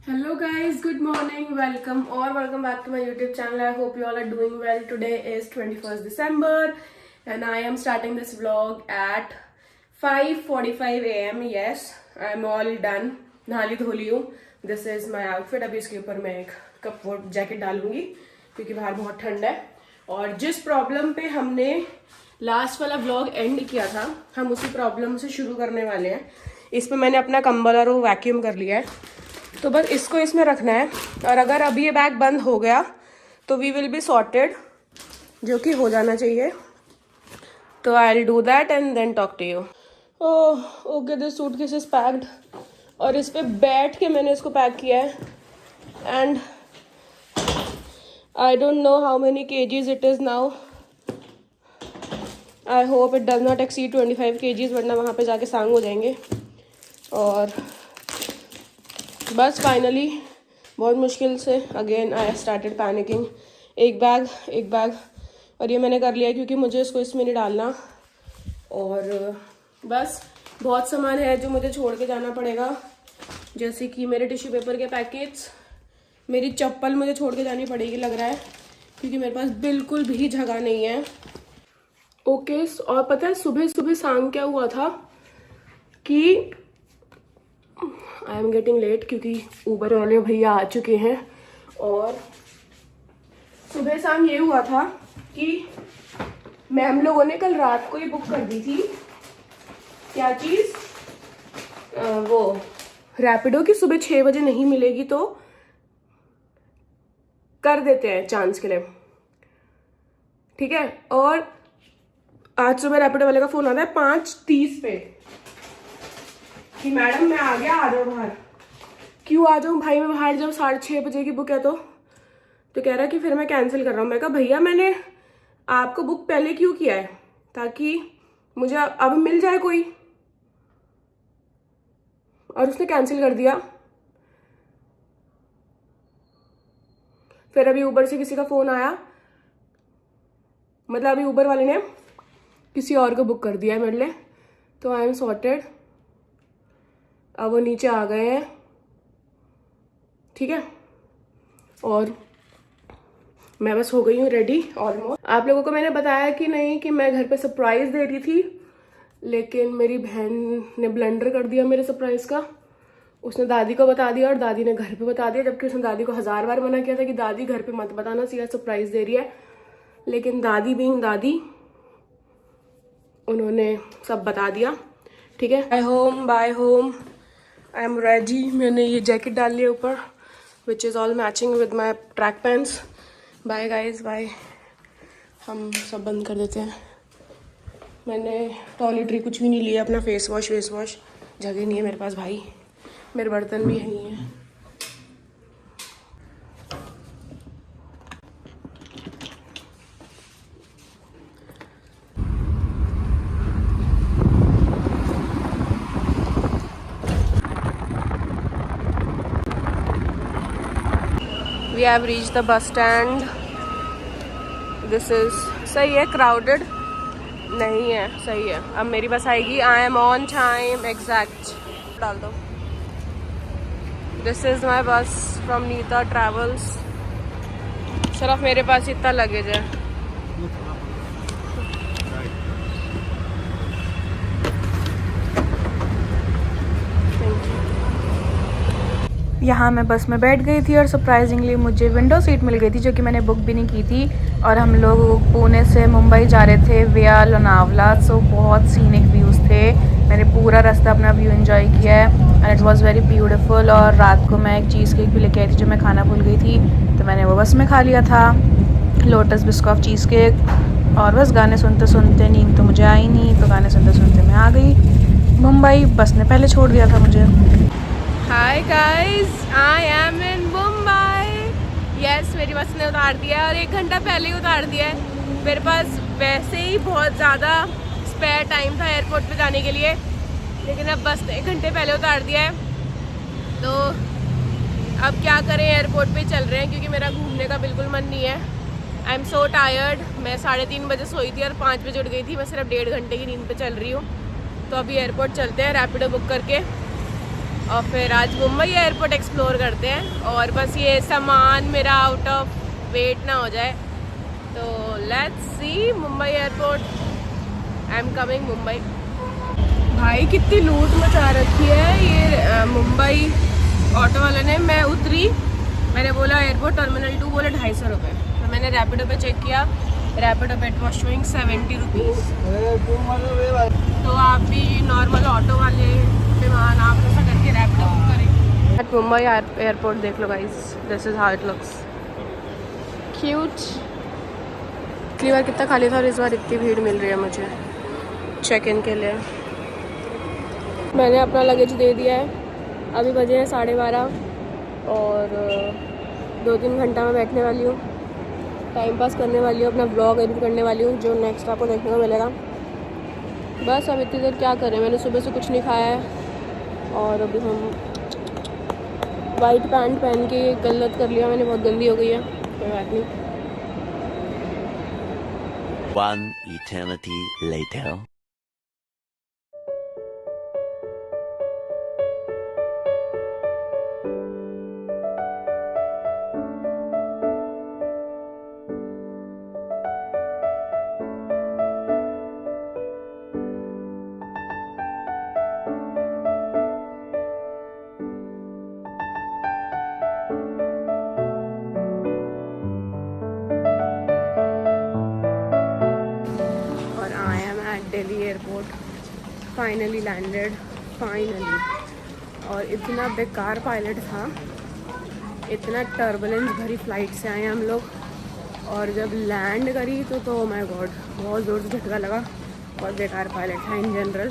Hello guys, good morning, welcome back to my YouTube channel. I hope you all are doing well. Today is 21st December and I am starting this vlog at 5:45 a.m. Yes, I am all done. नहाली धोली हूँ. This is my outfit. अभी इसके ऊपर मैं एक cup वो jacket डालूंगी क्योंकि बाहर बहुत ठंड है. और जिस प्रॉब्लम पे हमने लास्ट वाला व्लॉग एंड किया था, हम उसी प्रॉब्लम से शुरू करने वाले हैं. इस पर मैंने अपना कंबल और वो वैक्यूम कर लिया है, तो बस इसको इसमें रखना है. और अगर अभी ये बैग बंद हो गया तो वी विल बी सॉर्टेड, जो कि हो जाना चाहिए. तो I will do that and then talk to you. Okay, this suitcase is packed. और इस पे बैठ के मैंने इसको पैक किया है. And I don't know how many kgs it is now. I hope it does not exceed 25 kgs, वरना वहाँ पे जाके सांग हो जाएंगे. और बस फाइनली बहुत मुश्किल से अगेन आई स्टार्टेड पैनिकिंग. एक बैग और ये मैंने कर लिया क्योंकि मुझे इसको इसमें नहीं डालना. और बस बहुत सामान है जो मुझे छोड़ के जाना पड़ेगा, जैसे कि मेरे टिश्यू पेपर के पैकेट्स, मेरी चप्पल मुझे छोड़ के जानी पड़ेगी लग रहा है, क्योंकि मेरे पास बिल्कुल भी जगह नहीं है. ओके, और पता है सुबह सुबह सांग क्या हुआ था कि आई एम गेटिंग लेट क्योंकि ऊबर वाले भैया आ चुके हैं. और सुबह शाम ये हुआ था कि मैम लोगों ने कल रात को ही बुक कर दी थी. क्या चीज़? वो रैपिडो की सुबह 6 बजे नहीं मिलेगी तो कर देते हैं चांस के लिए, ठीक है. और आज सुबह रैपिडो वाले का फ़ोन आता है 5:30 पे कि मैडम मैं आ गया, आ जाओ बाहर. क्यों आ जाऊँ भाई मैं बाहर, जब 6:30 बजे की बुक है. तो कह रहा है कि फिर मैं कैंसिल कर रहा हूँ. मैं कहा भैया मैंने आपको बुक पहले क्यों किया है, ताकि मुझे अब मिल जाए कोई. और उसने कैंसिल कर दिया. फिर अभी ऊबर से किसी का फ़ोन आया, मतलब अभी ऊबर वाले ने किसी और को बुक कर दिया है मेरे लिए. तो आई एम सॉर्टेड. अब वो नीचे आ गए हैं, ठीक है. और मैं बस हो गई हूँ रेडी ऑलमोस्ट. आप लोगों को मैंने बताया कि नहीं कि मैं घर पे सरप्राइज़ दे रही थी, लेकिन मेरी बहन ने ब्लंडर कर दिया मेरे सरप्राइज़ का. उसने दादी को बता दिया और दादी ने घर पे बता दिया, जबकि उसने दादी को 1000 बार मना किया था कि दादी घर पे मत बताना, सीधा सरप्राइज़ दे रही है. लेकिन दादी बीइंग दादी, उन्होंने सब बता दिया, ठीक है. Bye home I am ready. मैंने ये जैकेट डाल लिया ऊपर, which is all matching with my track pants. Bye guys, bye. हम सब बंद कर देते हैं. मैंने टॉयलेटरी कुछ भी नहीं लिया, अपना फेस वॉश जगह नहीं है मेरे पास भाई. मेरे बर्तन भी नहीं है. We have reached the bus stand. This is सही है, crowded नहीं है, सही है. अब मेरी बस आएगी. I am on time exact. डाल दो. This is my bus from Neeta Travels. सिर्फ मेरे पास इतना लगेज है. यहाँ मैं बस में बैठ गई थी और सरप्राइजिंगली मुझे विंडो सीट मिल गई थी, जो कि मैंने बुक भी नहीं की थी. और हम लोग पुणे से मुंबई जा रहे थे विया लोनावला. सो बहुत सीनिक व्यूज़ थे. मैंने पूरा रास्ता अपना व्यू एंजॉय किया है and it was very beautiful. और रात को मैं एक चीज़ केक भी लेके आई थी जो मैं खाना भूल गई थी, तो मैंने वो बस में खा लिया था. Lotus Biscoff cheese cake. और बस गाने सुनते सुनते, नींद तो मुझे आई नहीं, तो गाने सुनते सुनते मैं आ गई मुंबई. बस ने पहले छोड़ दिया था मुझे. Hi guys, I am in Mumbai. Yes, मेरी बस ने उतार दिया है और 1 घंटा पहले ही उतार दिया है. मेरे पास वैसे ही बहुत ज़्यादा स्पेयर टाइम था एयरपोर्ट पे जाने के लिए, लेकिन अब बस ने 1 घंटे पहले उतार दिया है. तो अब क्या करें, एयरपोर्ट पे चल रहे हैं क्योंकि मेरा घूमने का बिल्कुल मन नहीं है. I am so tired. मैं 3:30 बजे सोई थी और 5 बजे उठ गई थी. मैं सिर्फ 1.5 घंटे की नींद पे चल रही हूँ. तो अभी एयरपोर्ट चलते हैं रैपिडो बुक करके और फिर आज मुंबई एयरपोर्ट एक्सप्लोर करते हैं। और बस ये सामान मेरा आउट ऑफ वेट ना हो जाए। तो let's see Mumbai airport. I am coming Mumbai. भाई कितनी लूट मचा रखी है ये मुंबई ऑटो वाले ने। मैं उतरी, मैंने बोला एयरपोर्ट टर्मिनल 2, बोले 250 रुपये। तो मैंने रैपिडो पे चेक किया, रैपिडो पे इट वॉज शोइंग 70 रुपीज़। तो आप भी नॉर्मल ऑटो वाले विमान आप ऐसा करके रैपिडो बुक करें। मुंबई एयरपोर्ट देख लो guys, this is how it looks cute. पिछली बार कितना खाली था और इस बार इतनी भीड़ मिल रही है मुझे चेक इन के लिए। मैंने अपना लगेज दे दिया है। अभी बजे हैं 12:30 और 2-3 घंटा में बैठने वाली हूँ, टाइम पास करने वाली हूँ, अपना ब्लॉग एडिट करने वाली हूँ जो नेक्स्ट आपको देखने को मिलेगा। बस अब इतनी देर क्या करें, मैंने सुबह से कुछ नहीं खाया है। और अभी हम वाइट पैंट पहन के गलत कर लिया मैंने, बहुत गंदी हो गई है, कोई बात नहीं। One eternity later. Delhi airport finally landed, finally. और इतना बेकार पायलट था, इतना टर्बुलेंस भरी फ्लाइट से आए हम लोग। और जब लैंड करी तो माय गॉड, बहुत ज़ोर से झटका लगा। बहुत बेकार पायलट था इन जनरल।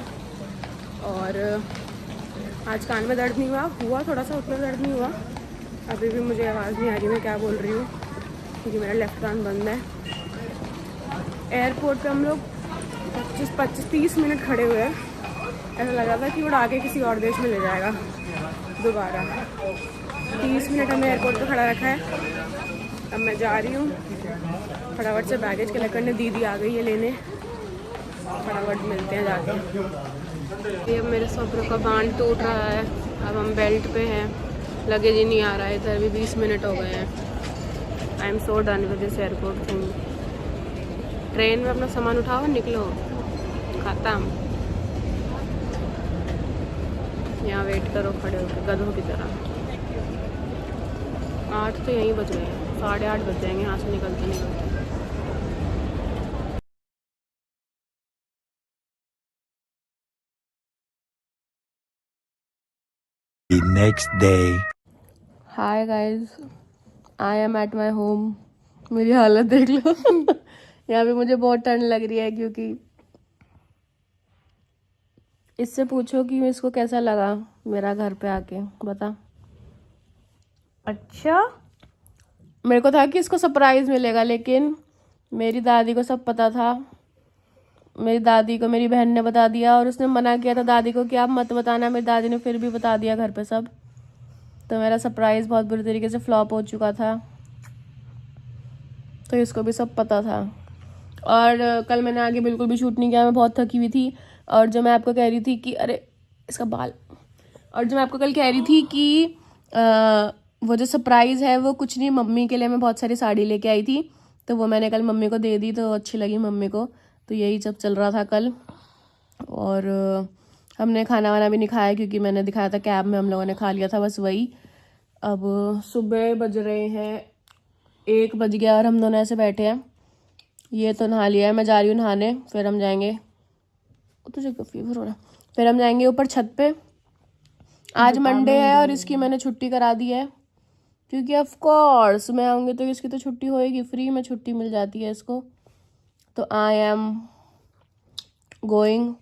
और आज कान में दर्द नहीं हुआ थोड़ा सा, उतना दर्द नहीं हुआ। अभी भी मुझे आवाज़ नहीं आ रही मैं क्या बोल रही हूँ, क्योंकि मेरा लेफ्ट कान बंद है। एयरपोर्ट पे हम लोग 25-30 मिनट खड़े हुए हैं। ऐसा लगा था कि उड़ा के किसी और देश में ले जाएगा दोबारा। 30 मिनट हमें एयरपोर्ट पे खड़ा रखा है। अब मैं जा रही हूँ फटाफट से बैगेज कलेक्ट करने। दीदी आ गई है लेने, फटाफट मिलते हैं जाके। ये मेरे सब्र का बांध टूट रहा है। अब हम बेल्ट पे हैं, लगेज ही नहीं आ रहा है इधर भी। 20 मिनट हो गए हैं। I am so done with this airport thing. Train में अपना सामान उठाओ, निकलो, खत्म। यहाँ वेट करो खड़े होकर गधों की तरह। 8 तो यहीं बज गए हैं, 8:30 बज जाएंगे यहाँ से निकलते निकलते। The next day. Hi guys, I am at my home. मेरी हालत देख लो। यहाँ पे मुझे बहुत ठंड लग रही है, क्योंकि इससे पूछो कि इसको कैसा लगा मेरा घर पे आके, बता। अच्छा, मेरे को था कि इसको सरप्राइज मिलेगा, लेकिन मेरी दादी को सब पता था। मेरी दादी को मेरी बहन ने बता दिया, और उसने मना किया था दादी को कि आप मत बताना। मेरी दादी ने फिर भी बता दिया घर पे सब। तो मेरा सरप्राइज बहुत बुरी तरीके से फ्लॉप हो चुका था, तो इसको भी सब पता था। और कल मैंने आगे बिल्कुल भी शूट नहीं किया, मैं बहुत थकी हुई थी। और जो मैं आपको कह रही थी कि अरे इसका बाल, और जो मैं आपको कल कह रही थी कि वो जो सरप्राइज़ है वो कुछ नहीं, मम्मी के लिए मैं बहुत सारी साड़ी लेके आई थी, तो वो मैंने कल मम्मी को दे दी, तो अच्छी लगी मम्मी को। तो यही सब चल रहा था कल। और हमने खाना वाना भी नहीं खाया, क्योंकि मैंने दिखाया था कैब में हम लोगों ने खा लिया था, बस वही। अब सुबह बज रहे हैं 1 बज गया और हम दोनों ऐसे बैठे हैं। ये तो नहा लिया है, मैं जा रही हूँ नहाने, फिर हम जाएंगे। तुझे फीवर हो रहा है। फिर हम जाएंगे ऊपर छत पे। आज मंडे है और इसकी मैंने छुट्टी करा दी है, क्योंकि ऑफ कोर्स मैं आऊँगी तो इसकी तो छुट्टी होएगी, फ्री में छुट्टी मिल जाती है इसको। तो आई एम गोइंग।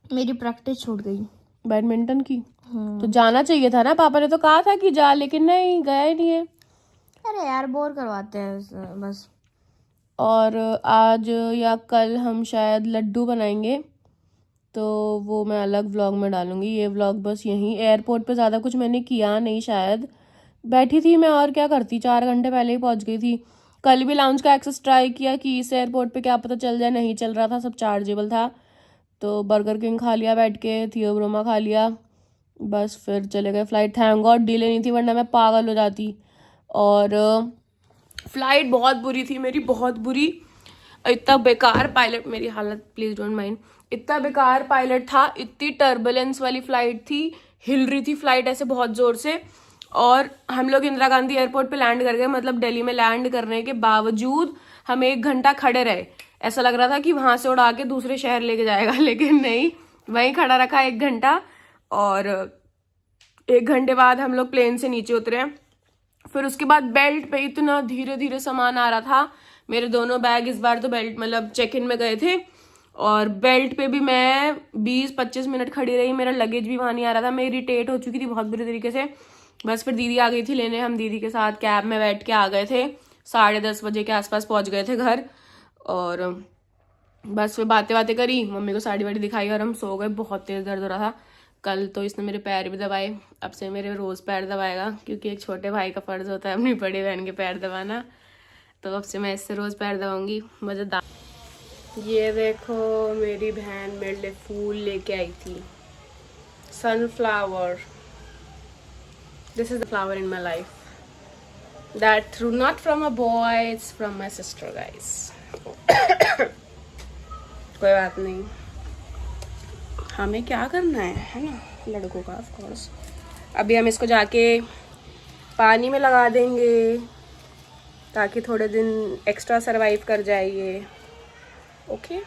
मेरी प्रैक्टिस छूट गई बैडमिंटन की। तो जाना चाहिए था ना, पापा ने तो कहा था कि जा, लेकिन नहीं, गया ही नहीं है। अरे यार बोर करवाते हैं बस। और आज या कल हम शायद लड्डू बनाएंगे, तो वो मैं अलग व्लॉग में डालूंगी। ये व्लॉग बस यहीं एयरपोर्ट पे ज़्यादा कुछ मैंने किया नहीं, शायद बैठी थी मैं, और क्या करती, 4 घंटे पहले ही पहुंच गई थी। कल भी लाउंज का एक्सेस ट्राई किया कि इस एयरपोर्ट पे क्या पता चल जाए, नहीं चल रहा था, सब चार्जेबल था। तो बर्गर किंग खा लिया बैठ के, थियोब्रोमा खा लिया, बस फिर चले गए फ्लाइट। थैंक गॉड डिले नहीं थी, वरना मैं पागल हो जाती। और फ्लाइट बहुत बुरी थी मेरी, बहुत बुरी। इतना बेकार पायलट, मेरी हालत प्लीज डोंट माइंड, इतना बेकार पायलट था, इतनी टर्बुलेंस वाली फ्लाइट थी, हिल रही थी फ्लाइट ऐसे बहुत जोर से। और हम लोग इंदिरा गांधी एयरपोर्ट पे लैंड कर गए, मतलब दिल्ली में लैंड करने के बावजूद हम 1 घंटा खड़े रहे। ऐसा लग रहा था कि वहां से उड़ा के दूसरे शहर लेके जाएगा, लेकिन नहीं, वहीं खड़ा रखा 1 घंटा। और 1 घंटे बाद हम लोग प्लेन से नीचे उतरे। फिर उसके बाद बेल्ट पे इतना धीरे धीरे सामान आ रहा था। मेरे दोनों बैग इस बार तो बेल्ट मतलब चेक इन में गए थे, और बेल्ट पे भी मैं 20-25 मिनट खड़ी रही, मेरा लगेज भी वहां नहीं आ रहा था। मैं इरिटेट हो चुकी थी बहुत बुरी तरीके से। बस फिर दीदी आ गई थी लेने, हम दीदी के साथ कैब में बैठ के आ गए थे। 10:30 बजे के आसपास पहुंच गए थे घर। और बस फिर बातें बातें करी, मम्मी को साड़ी वाड़ी दिखाई और हम सो गए। बहुत तेज दर्द हो रहा था कल तो, इसने मेरे पैर भी दबाए। अब से मेरे रोज पैर दबाएगा, क्योंकि एक छोटे भाई का फर्ज होता है अपनी बड़ी बहन के पैर दबाना। तो अब से मैं इससे रोज पैर दबाऊंगी, मजेदार। ये देखो मेरी बहन मेरे लिए फूल लेके आई थी, sunflower. This is the flower in my life that through not from a boy, it's from my sister guys. कोई बात नहीं, हमें क्या करना है ना, लड़कों का ऑफ कोर्स। अभी हम इसको जाके पानी में लगा देंगे ताकि थोड़े दिन एक्स्ट्रा सरवाइव कर जाए ये। ओके